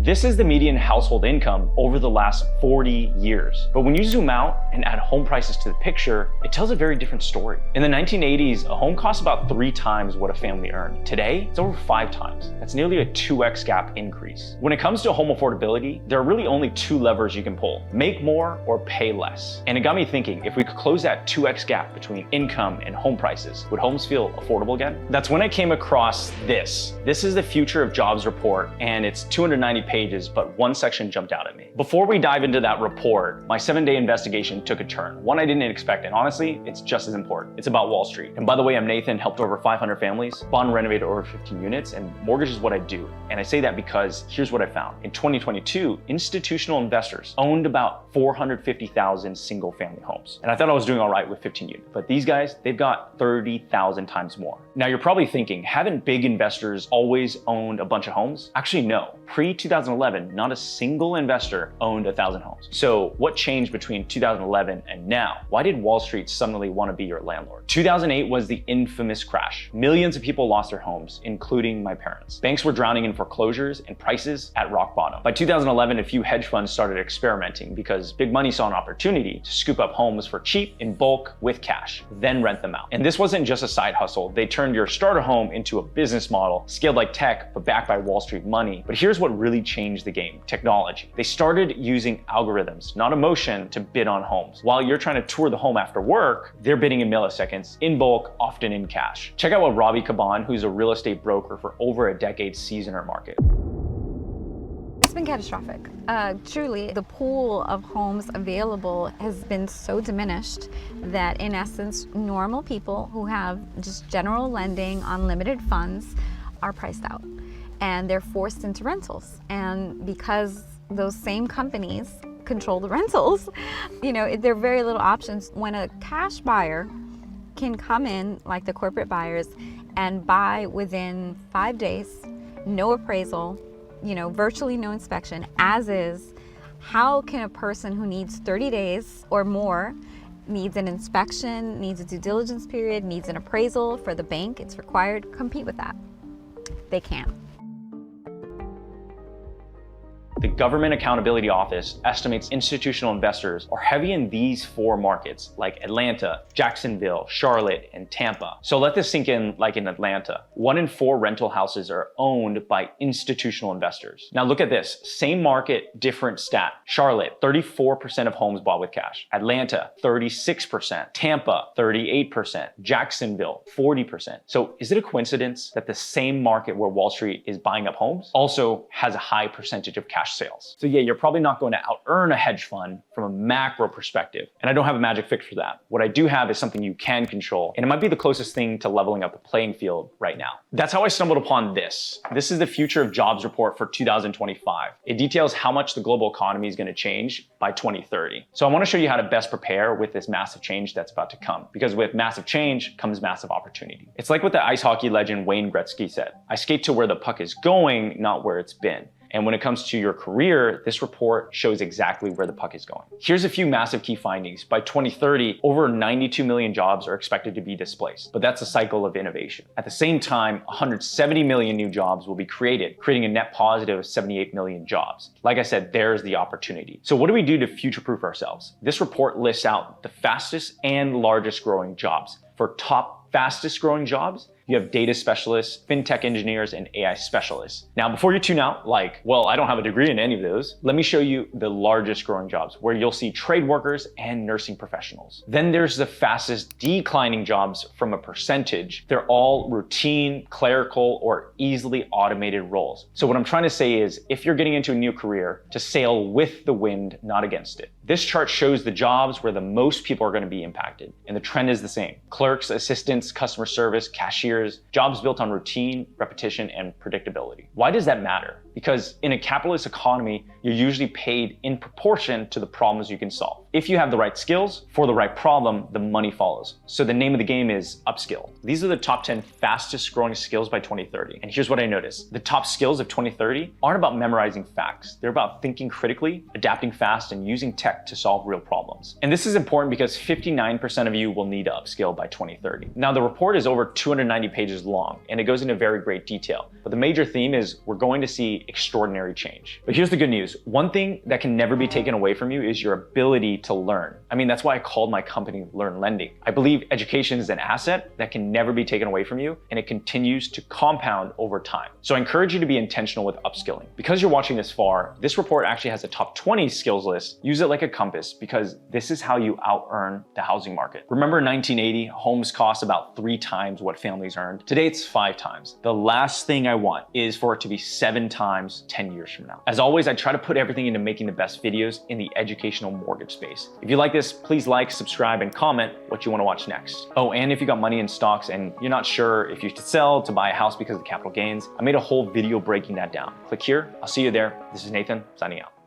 This is the median household income over the last 40 years. But when you zoom out and add home prices to the picture, it tells a very different story. In the 1980s, a home cost about 3 times what a family earned. Today, it's over 5 times. That's nearly a 2x gap increase. When it comes to home affordability, there are really only 2 levers you can pull: make more or pay less. And it got me thinking, if we could close that 2x gap between income and home prices, would homes feel affordable again? That's when I came across this. This is the Future of Jobs report, and it's 290 pages, but one section jumped out at me. Before we dive into that report, my 7-day investigation took a turn, one I didn't expect, and honestly, it's just as important. It's about Wall Street. And by the way, I'm Nathan, helped over 500 families, bought and renovated over 15 units, and mortgage is what I do. And I say that because here's what I found. In 2022, institutional investors owned about 450,000 single family homes. And I thought I was doing all right with 15 units, but these guys, they've got 30,000 times more. Now you're probably thinking, haven't big investors always owned a bunch of homes? Actually, no. Pre-2011, not a single investor owned 1,000 homes. So what changed between 2011 and now? Why did Wall Street suddenly want to be your landlord? 2008 was the infamous crash. Millions of people lost their homes, including my parents. Banks were drowning in foreclosures and prices at rock bottom. By 2011, a few hedge funds started experimenting because big money saw an opportunity to scoop up homes for cheap in bulk with cash, then rent them out. And this wasn't just a side hustle. They turned your starter home into a business model, scaled like tech, but backed by Wall Street money. But here's what really changed the game: technology. They started using algorithms, not emotion, to bid on homes. While you're trying to tour the home after work, they're bidding in milliseconds, in bulk, often in cash. Check out what Robbie Caban, who's a real estate broker for over a decade, sees in our market. It's been catastrophic. Truly, the pool of homes available has been so diminished that, in essence, normal people who have just general lending on limited funds are priced out, and they're forced into rentals. And because those same companies control the rentals, there are very little options. When a cash buyer can come in, like the corporate buyers, and buy within 5 days, no appraisal, virtually no inspection, as is, how can a person who needs 30 days or more, needs an inspection, needs a due diligence period, needs an appraisal for the bank, it's required, compete with that? They can't. The Government Accountability Office estimates institutional investors are heavy in these 4 markets, like Atlanta, Jacksonville, Charlotte, and Tampa. So let this sink in. Like in Atlanta, 1 in 4 rental houses are owned by institutional investors. Now look at this, same market, different stat. Charlotte, 34% of homes bought with cash. Atlanta, 36%. Tampa, 38%. Jacksonville, 40%. So is it a coincidence that the same market where Wall Street is buying up homes also has a high percentage of cash sales? So yeah, you're probably not going to out-earn a hedge fund from a macro perspective. And I don't have a magic fix for that. What I do have is something you can control, and it might be the closest thing to leveling up the playing field right now. That's how I stumbled upon this. This is the Future of Jobs report for 2025. It details how much the global economy is going to change by 2030. So I want to show you how to best prepare with this massive change that's about to come, because with massive change comes massive opportunity. It's like what the ice hockey legend Wayne Gretzky said: "I skate to where the puck is going, not where it's been." And when it comes to your career, this report shows exactly where the puck is going. Here's a few massive key findings. By 2030, over 92 million jobs are expected to be displaced, but that's a cycle of innovation. At the same time, 170 million new jobs will be created, creating a net positive of 78 million jobs. Like I said, there's the opportunity. So what do we do to future-proof ourselves? This report lists out the fastest and largest growing jobs. For top fastest growing jobs, you have data specialists, fintech engineers, and AI specialists. Now, before you tune out, like, well, I don't have a degree in any of those, let me show you the largest growing jobs, where you'll see trade workers and nursing professionals. Then there's the fastest declining jobs from a percentage. They're all routine, clerical, or easily automated roles. So what I'm trying to say is, if you're getting into a new career, to sail with the wind, not against it. This chart shows the jobs where the most people are going to be impacted, and the trend is the same. Clerks, assistants, customer service, cashiers, jobs built on routine, repetition, and predictability. Why does that matter? Because in a capitalist economy, you're usually paid in proportion to the problems you can solve. If you have the right skills for the right problem, the money follows. So the name of the game is upskill. These are the top 10 fastest growing skills by 2030. And here's what I noticed. The top skills of 2030 aren't about memorizing facts. They're about thinking critically, adapting fast, and using tech to solve real problems. And this is important because 59% of you will need to upskill by 2030. Now, the report is over 290 pages long, and it goes into very great detail. But the major theme is we're going to see extraordinary change. But here's the good news. One thing that can never be taken away from you is your ability to learn. I mean, that's why I called my company LURN Lending. I believe education is an asset that can never be taken away from you, and it continues to compound over time. So I encourage you to be intentional with upskilling. Because you're watching this far, this report actually has a top 20 skills list. Use it like a compass because this is how you out-earn the housing market. Remember in 1980, homes cost about 3 times what families earned. Today it's 5 times. The last thing I want is for it to be 7 times 10 years from now. As always, I try to put everything into making the best videos in the educational mortgage space. If you like this, please like, subscribe, and comment what you want to watch next. Oh, and if you got money in stocks and you're not sure if you should sell to buy a house because of the capital gains, I made a whole video breaking that down. Click here. I'll see you there. This is Nathan, signing out.